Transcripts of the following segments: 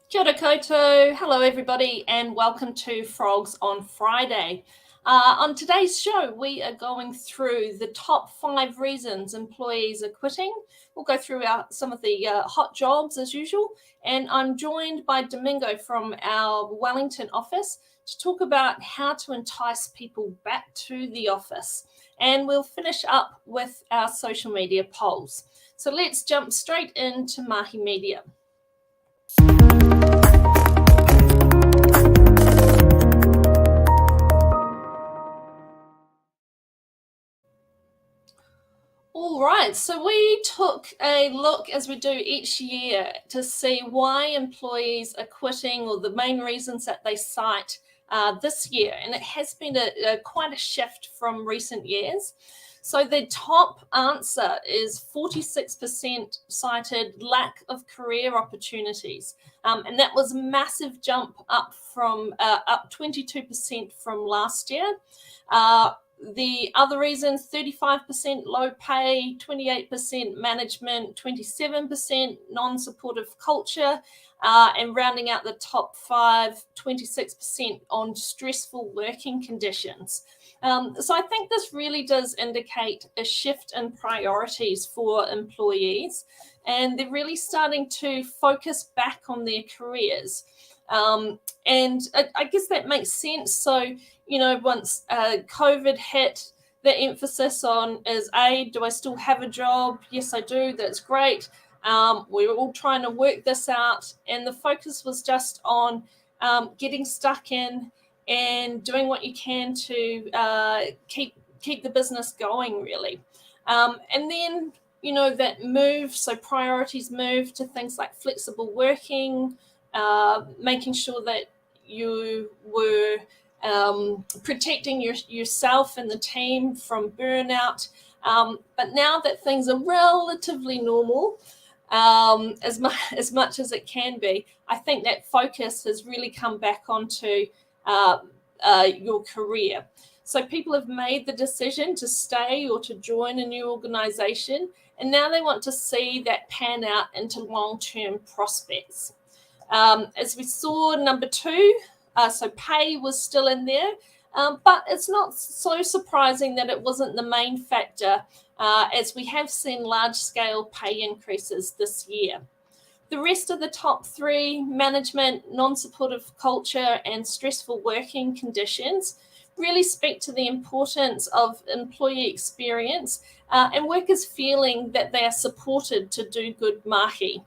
Kia ora koutou, hello everybody, and welcome to Frogs on Friday. On today's show, we are going through the top 5 reasons employees are quitting. We'll go through some of the hot jobs as usual, and I'm joined by Domingo from our Wellington office to talk about how to entice people back to the office. And we'll finish up with our social media polls. So let's jump straight into Mahi Media. All right, so we took a look, as we do each year, to see why employees are quitting or the main reasons that they cite this year. And it has been quite a shift from recent years. So the top answer is 46% cited lack of career opportunities. And that was a massive jump up from up 22% from last year. The other reasons, 35% low pay, 28% management, 27% non-supportive culture, and rounding out the top 5, 26% on stressful working conditions. So I think this really does indicate a shift in priorities for employees, and they're really starting to focus back on their careers. And I guess that makes sense. So, you know, once COVID hit, the emphasis on is do I still have a job? Yes, I do. That's great. We're all trying to work this out. And the focus was just on getting stuck in and doing what you can to keep the business going, really. And then, you know, that move, so priorities move to things like flexible working, making sure that you were protecting yourself and the team from burnout. But now that things are relatively normal, as much as it can be, I think that focus has really come back onto your career. So people have made the decision to stay or to join a new organization, and now they want to see that pan out into long-term prospects. As we saw, number 2, so pay was still in there, but it's not so surprising that it wasn't the main factor, as we have seen large-scale pay increases this year. The rest of the top 3, management, non-supportive culture, and stressful working conditions, really speak to the importance of employee experience and workers feeling that they are supported to do good mahi.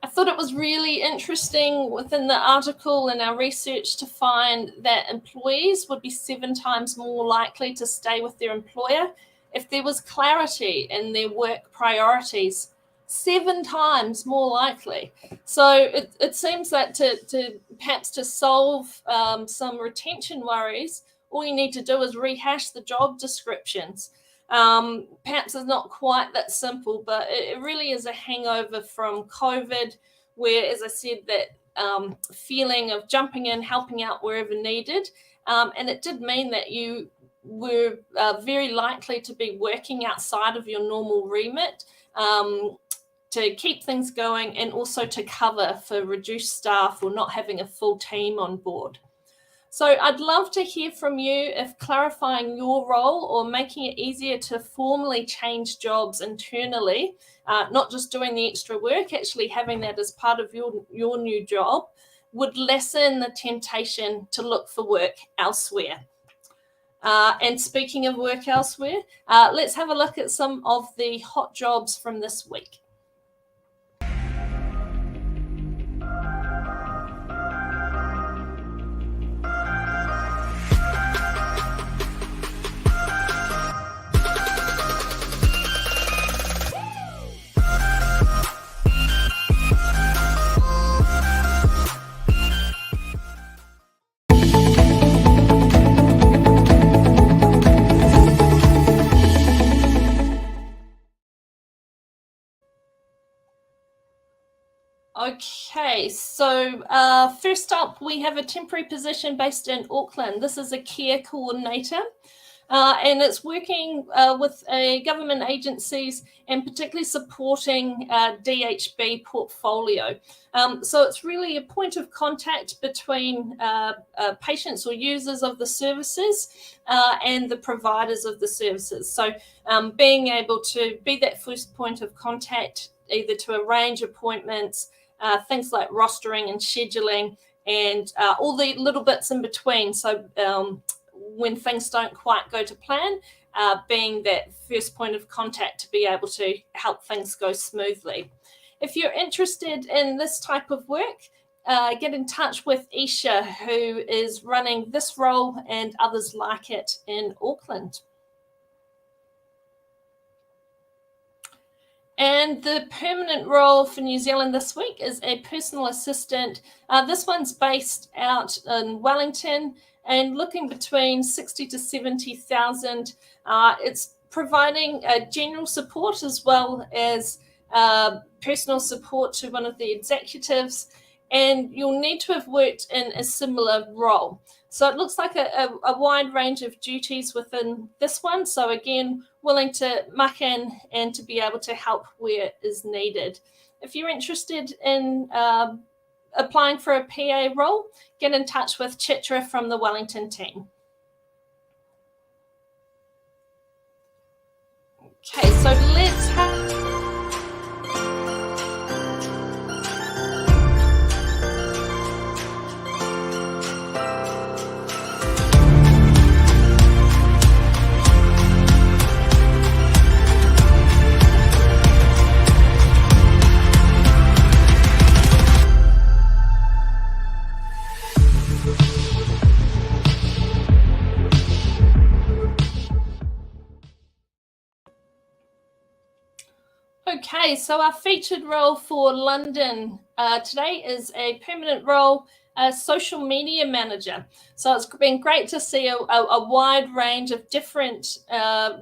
I thought it was really interesting within the article and our research to find that employees would be 7 times more likely to stay with their employer if there was clarity in their work priorities. 7 times more likely. So it seems that to solve some retention worries, all you need to do is rehash the job descriptions. Perhaps it's not quite that simple, but it really is a hangover from COVID, where, as I said, that feeling of jumping in, helping out wherever needed. And it did mean that you were very likely to be working outside of your normal remit to keep things going, and also to cover for reduced staff or not having a full team on board. So I'd love to hear from you if clarifying your role or making it easier to formally change jobs internally, not just doing the extra work, actually having that as part of your new job, would lessen the temptation to look for work elsewhere. And speaking of work elsewhere, let's have a look at some of the hot jobs from this week. Okay, so first up, we have a temporary position based in Auckland. This is a care coordinator. And it's working with government agencies and particularly supporting DHB portfolio. So it's really a point of contact between patients or users of the services and the providers of the services. So being able to be that first point of contact, either to arrange appointments, things like rostering and scheduling, and all the little bits in between. So when things don't quite go to plan, being that first point of contact to be able to help things go smoothly. If you're interested in this type of work, get in touch with Isha, who is running this role and others like it in Auckland. And the permanent role for New Zealand this week is a personal assistant. This one's based out in Wellington and looking between 60 to 70,000. It's providing general support as well as personal support to one of the executives, and you'll need to have worked in a similar role. So it looks like a wide range of duties within this one. So again, willing to muck in and to be able to help where is needed. If you're interested in applying for a PA role, get in touch with Chitra from the Wellington team. Okay, so let's Okay, so our featured role for London today is a permanent role, social media manager. So it's been great to see a wide range of different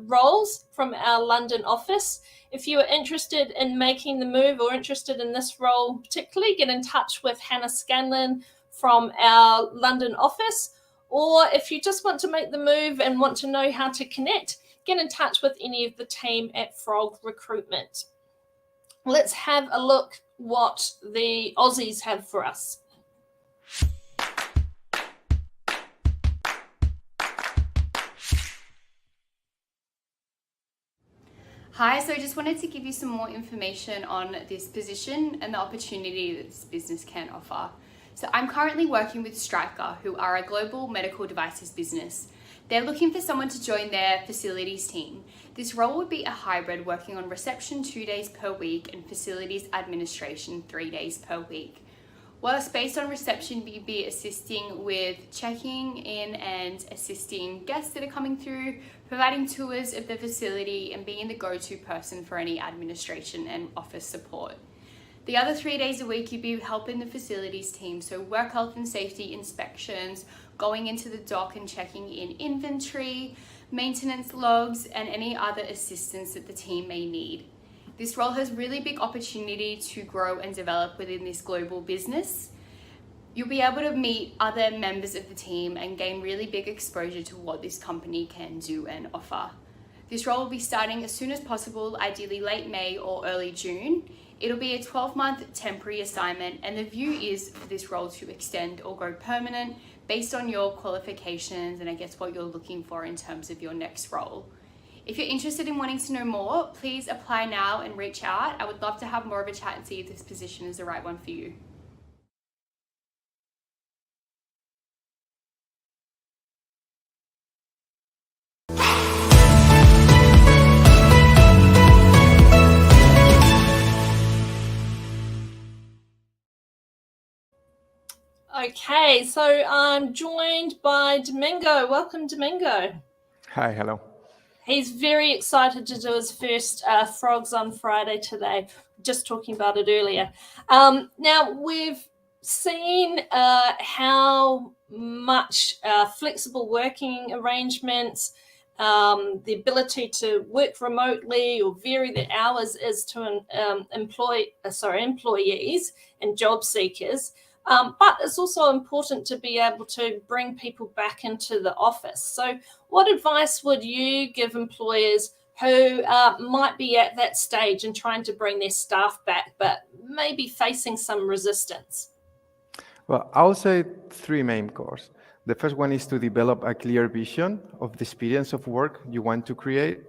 roles from our London office. If you are interested in making the move or interested in this role particularly, get in touch with Hannah Scanlon from our London office. Or if you just want to make the move and want to know how to connect, get in touch with any of the team at FrogRecruitment. Let's have a look what the Aussies have for us. Hi, so I just wanted to give you some more information on this position and the opportunity that this business can offer. So I'm currently working with Stryker, who are a global medical devices business. They're looking for someone to join their facilities team. This role would be a hybrid, working on reception 2 days per week and facilities administration 3 days per week. Whilst based on reception, you'd be assisting with checking in and assisting guests that are coming through, providing tours of the facility and being the go-to person for any administration and office support. The other 3 days a week, you'd be helping the facilities team, so work health and safety inspections, going into the dock and checking in inventory, maintenance logs, and any other assistance that the team may need. This role has really big opportunity to grow and develop within this global business. You'll be able to meet other members of the team and gain really big exposure to what this company can do and offer. This role will be starting as soon as possible, ideally late May or early June. It'll be a 12-month temporary assignment, and the view is for this role to extend or go permanent based on your qualifications and I guess what you're looking for in terms of your next role. If you're interested in wanting to know more, please apply now and reach out. I would love to have more of a chat and see if this position is the right one for you. Okay, so I'm joined by Domingo. Welcome, Domingo. Hi, hello. He's very excited to do his first Frogs on Friday today. Just talking about it earlier. Now, we've seen how much flexible working arrangements the ability to work remotely or vary the hours is to employees and job seekers. But it's also important to be able to bring people back into the office. So what advice would you give employers who might be at that stage and trying to bring their staff back, but maybe facing some resistance? Well, I'll say three main cores. The first one is to develop a clear vision of the experience of work you want to create.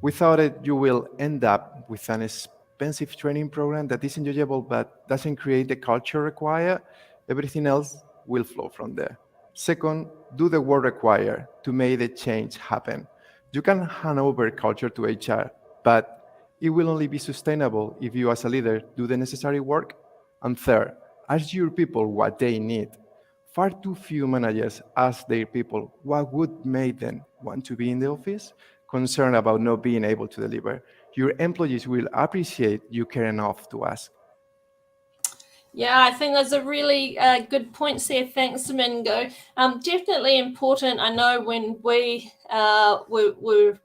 Without it, you will end up with an expensive training program that is enjoyable but doesn't create the culture required. Everything else will flow from there. Second, do the work required to make the change happen. You can hand over culture to HR, but it will only be sustainable if you as a leader do the necessary work. And third, ask your people what they need. Far too few managers ask their people what would make them want to be in the office, concerned about not being able to deliver. Your employees will appreciate you care enough to ask. Yeah, I think those are really good points there. Thanks, Domingo. Definitely important. I know when we were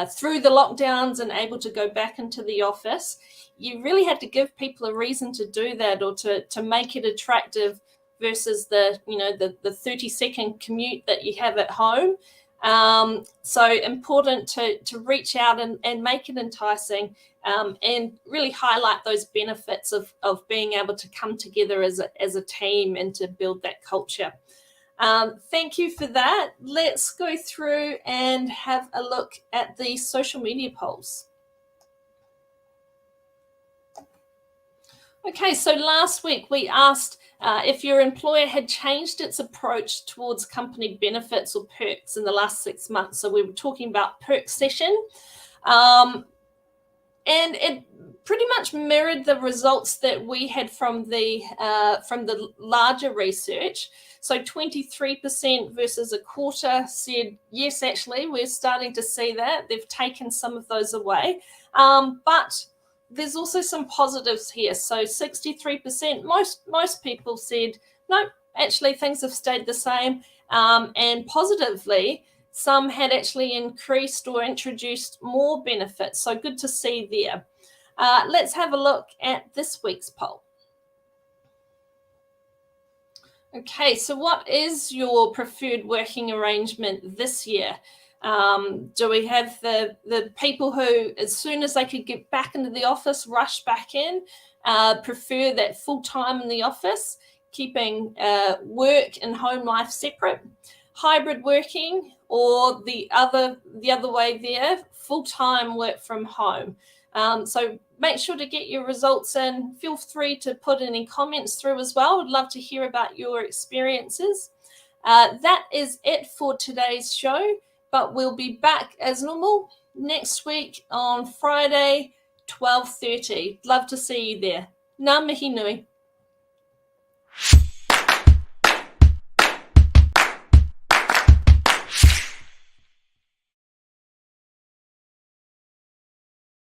through the lockdowns and able to go back into the office, you really had to give people a reason to do that, or to make it attractive versus the 30-second commute that you have at home. So important to reach out and make it enticing, and really highlight those benefits of being able to come together as a team and to build that culture. Thank you for that. Let's go through and have a look at the social media polls. Okay, so last week we asked if your employer had changed its approach towards company benefits or perks in the last 6 months. So we were talking about perk session, and it pretty much mirrored the results that we had from the larger research. So 23% versus a quarter said, yes, actually, we're starting to see that. They've taken some of those away. But there's also some positives here. So 63%, most people said, no, actually things have stayed the same. And positively, some had actually increased or introduced more benefits. So good to see there. Let's have a look at this week's poll. Okay, so what is your preferred working arrangement this year? Do we have the people who, as soon as they could get back into the office, rush back in, prefer that full time in the office, keeping work and home life separate, hybrid working, or the other way there, full time work from home? So make sure to get your results in. Feel free to put any comments through as well. I'd love to hear about your experiences. That is it for today's show, but we'll be back as normal next week on Friday, 12:30. Love to see you there. Ngā mihi nui.